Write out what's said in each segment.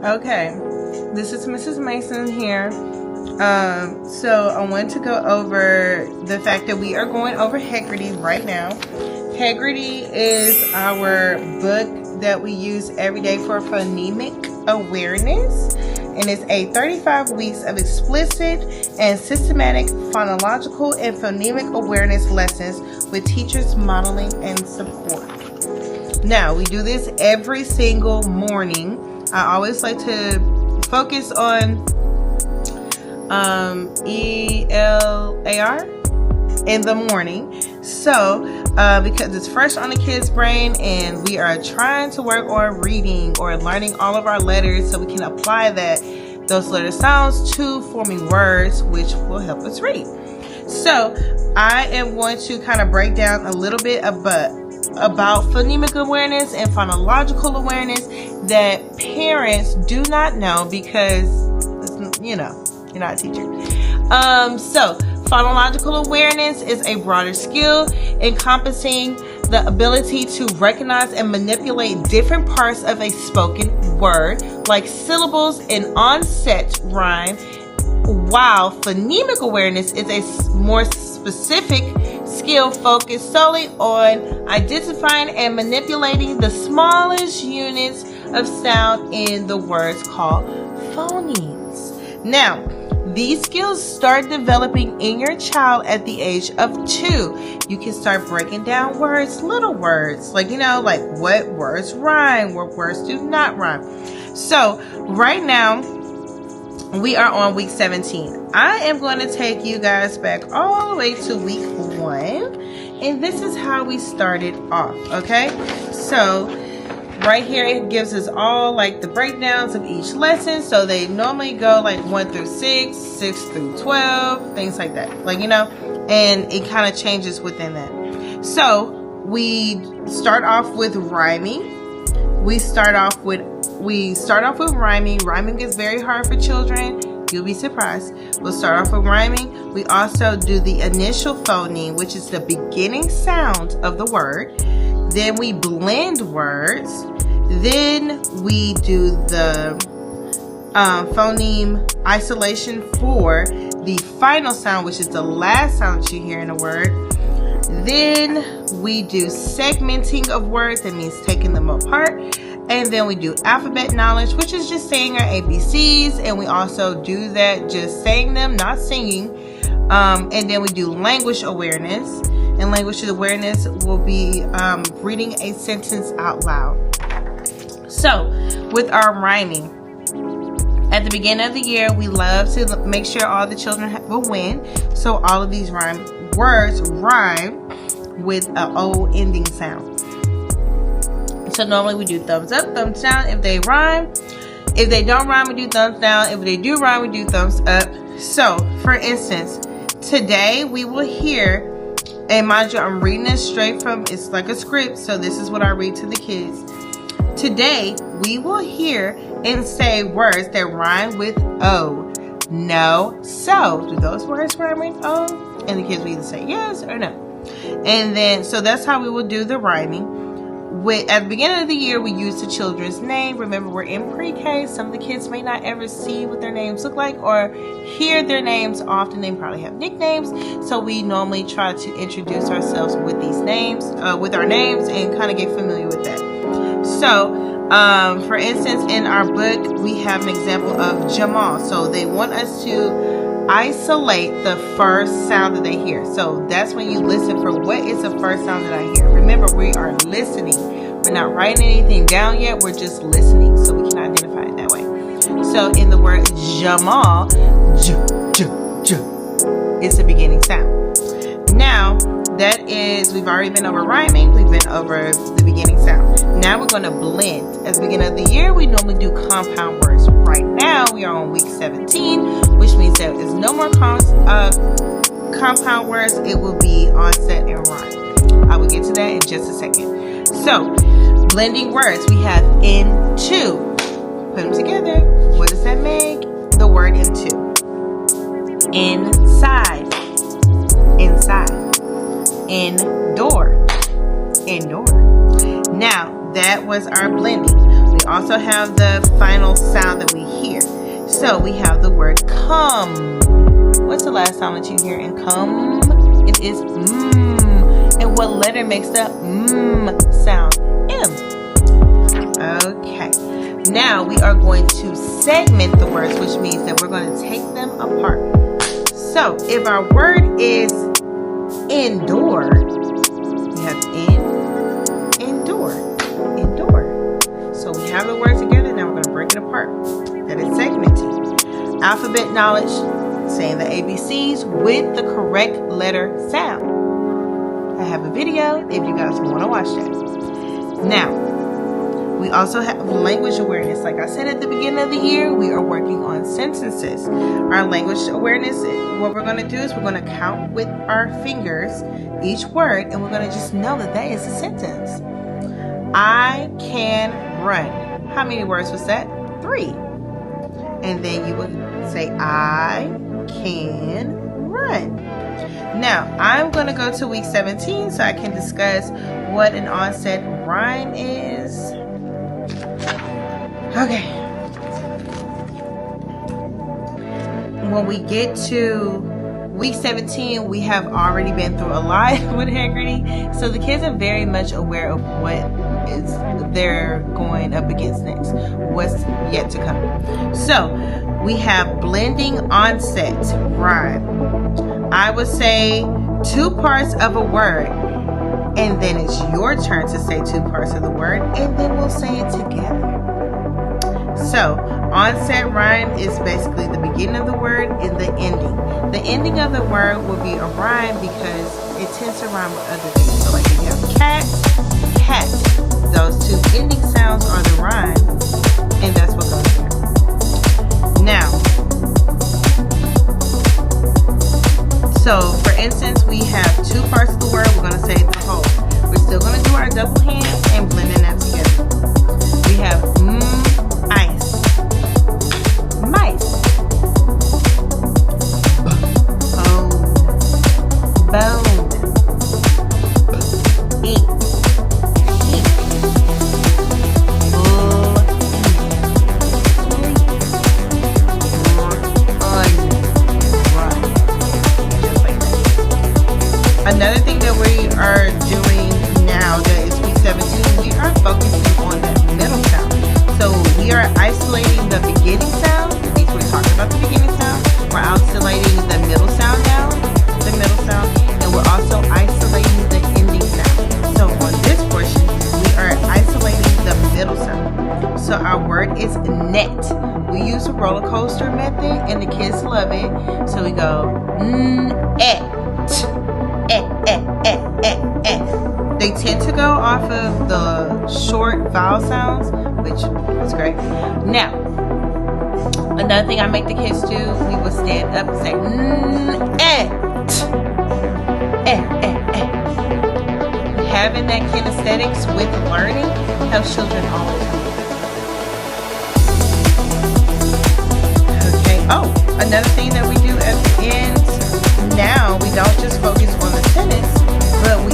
Okay, this is Mrs. Mason here. So I want to go over the fact that we are going over Heggerty right now. Heggerty is our book that we use every day for phonemic awareness, and it's a 35 weeks of explicit and systematic phonological and phonemic awareness lessons with teachers modeling and support. Now, we do this every single morning. I always like to focus on ELAR in the morning. So, because it's fresh on the kids' brain and we are trying to work on reading or learning all of our letters so we can apply those letter sounds to forming words, which will help us read. So, I am going to kind of break down a little bit about phonemic awareness and phonological awareness that parents do not know because, you're not a teacher. So, phonological awareness is a broader skill encompassing the ability to recognize and manipulate different parts of a spoken word, like syllables and onset rhyme, while phonemic awareness is a more specific skill focused solely on identifying and manipulating the smallest units of sound in the words called phonemes. Now, these skills start developing in your child at the age of 2. You can start breaking down words, little words, like what words rhyme, what words do not rhyme. So right now, we are on week 17. I am going to take you guys back all the way to week 1. And this is how we started off, okay? So, right here, it gives us all the breakdowns of each lesson. So, they normally go 1 through 6, 6 through 12, things like that. And it kind of changes within that. So, we start off with rhyming. We start off with rhyming. Rhyming is very hard for children. You'll be surprised. We'll start off with rhyming. We also do the initial phoneme, which is the beginning sound of the word. Then we blend words. Then we do the phoneme isolation for the final sound, which is the last sound that you hear in a word. Then we do segmenting of words. That means taking them apart. And then we do alphabet knowledge, which is just saying our ABCs. And we also do that just saying them, not singing. And then we do language awareness. And language awareness will be reading a sentence out loud. So, with our rhyming, at the beginning of the year, we love to make sure all the children will win. So, all of these words rhyme with an O ending sound. So normally we do thumbs up, thumbs down if they rhyme. If they don't rhyme, we do thumbs down. If they do rhyme, we do thumbs up. So, for instance, today we will hear, and mind you, I'm reading this straight from, it's like a script, so this is what I read to the kids. Today, we will hear and say words that rhyme with O. No, so. Do those words rhyme with O? And the kids will either say yes or no. And then, so that's how we will do the rhyming. At the beginning of the year, we use the children's name. Remember, we're in pre-K. Some of the kids may not ever see what their names look like or hear their names often. They probably have nicknames. So we normally try to introduce ourselves with these names, with our names, and kind of get familiar with that. So, for instance, in our book, we have an example of Jamal. So they want us to isolate the first sound that they hear. So that's when you listen for what is the first sound that I hear. Remember, we are listening. We're not writing anything down yet. We're just listening, so we can identify it that way. So in the word Jamal, it's the beginning sound. Now, that is, we've already been over rhyming. We've been over the beginning sound. Now we're going to blend. At the beginning of the year, we normally do compound words. Right now, we are on week 17, which means there is no more compound words. It will be onset and rhyme. I will get to that in just a second. So, blending words. We have into. Put them together. What does that make? The word into. Inside. Inside. Indoor. Indoor. Now, that was our blending. We we also have the final sound that we hear. So we have the word come. What's the last sound that you hear in come? It is And what letter makes the sound? M. Okay. Now we are going to segment the words, which means that we're going to take them apart. So if our word is indoor, we have indoor. So we have the word together. Now we're going to break it apart. That is segmenting. Alphabet knowledge, saying the ABCs with the correct letter sound. I have a video if you guys want to watch that. Now, we also have language awareness. Like I said at the beginning of the year, we are working on sentences. Our language awareness, what we're going to do is we're going to count with our fingers each word, and we're going to just know that that is a sentence. I can run. How many words was that? 3. And then you would say, I can run. Now, I'm going to go to week 17 so I can discuss what an onset rhyme is. Okay. When we get to week 17, we have already been through a lot with Haggerty. So the kids are very much aware of what is they're going up against next, what's yet to come. So we have blending onset rhyme. I would say 2 parts of a word, and then it's your turn to say 2 parts of the word, and then we'll say it together. So onset rhyme is basically the beginning of the word and the ending. The ending of the word will be a rhyme because it tends to rhyme with other things. So like if you have cat, cat. Those 2 ending sounds are the rhyme, and that's what goes there. Now, so for instance, we have 2 parts of the word. We're going to say the whole. We're still going to do our double hand and blending that together. We have ice, mice, bone, eat. Another thing that we are doing now that is week 17, we are focusing on the middle sound. So we are isolating the beginning sound. We talked about the beginning sound. We're isolating the middle sound now, and we're also isolating the ending sound. So on this portion, we are isolating the middle sound. So our word is net. We use a roller coaster method, and the kids love it. So we go They tend to go off of the short vowel sounds, which is great. Now, another thing I make the kids do, we will stand up and say Having that kinesthetics with learning helps children all the time. Okay. Oh, another thing that we do at the end, now we don't just focus on the sentence, but we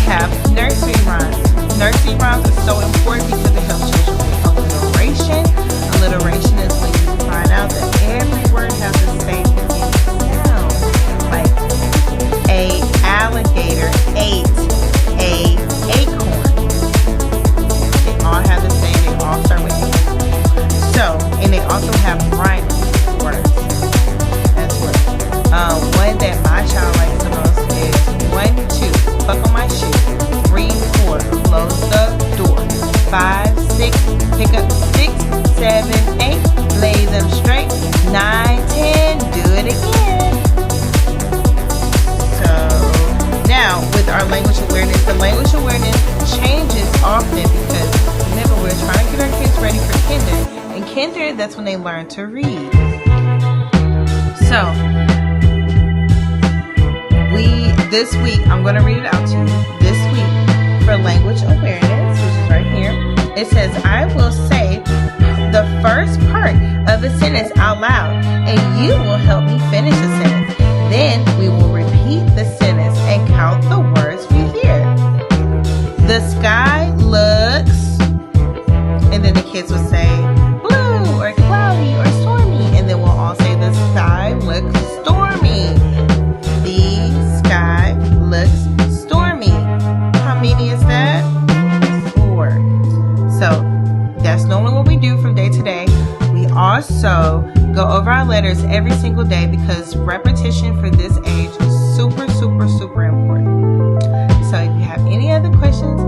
have nursery rhymes. Nursery rhymes are so important because it helps children with alliteration. Alliteration is when you find out that every word has the same beginning sound. Like a alligator ate a acorn. They all have the same. They all start with A. So, and they also have rhyming words. One that my child likes the most is 1, 2, buckle my shoe. 3, 4, close the door. 5, 6, pick up 6, 7, 8, lay them straight. 9, 10, do it again. So now with our language awareness, the language awareness changes often because remember we're trying to get our kids ready for kinder. And kinder, that's when they learn to read. So this week, I'm going to read it out to you. This week, for language awareness, which is right here, it says, I will say the first part of a sentence out loud, and you will help me finish the sentence. Then we will repeat the sentence and count the words we hear. So that's normally what we do from day to day. We also go over our letters every single day because repetition for this age is super, super, super important. So if you have any other questions,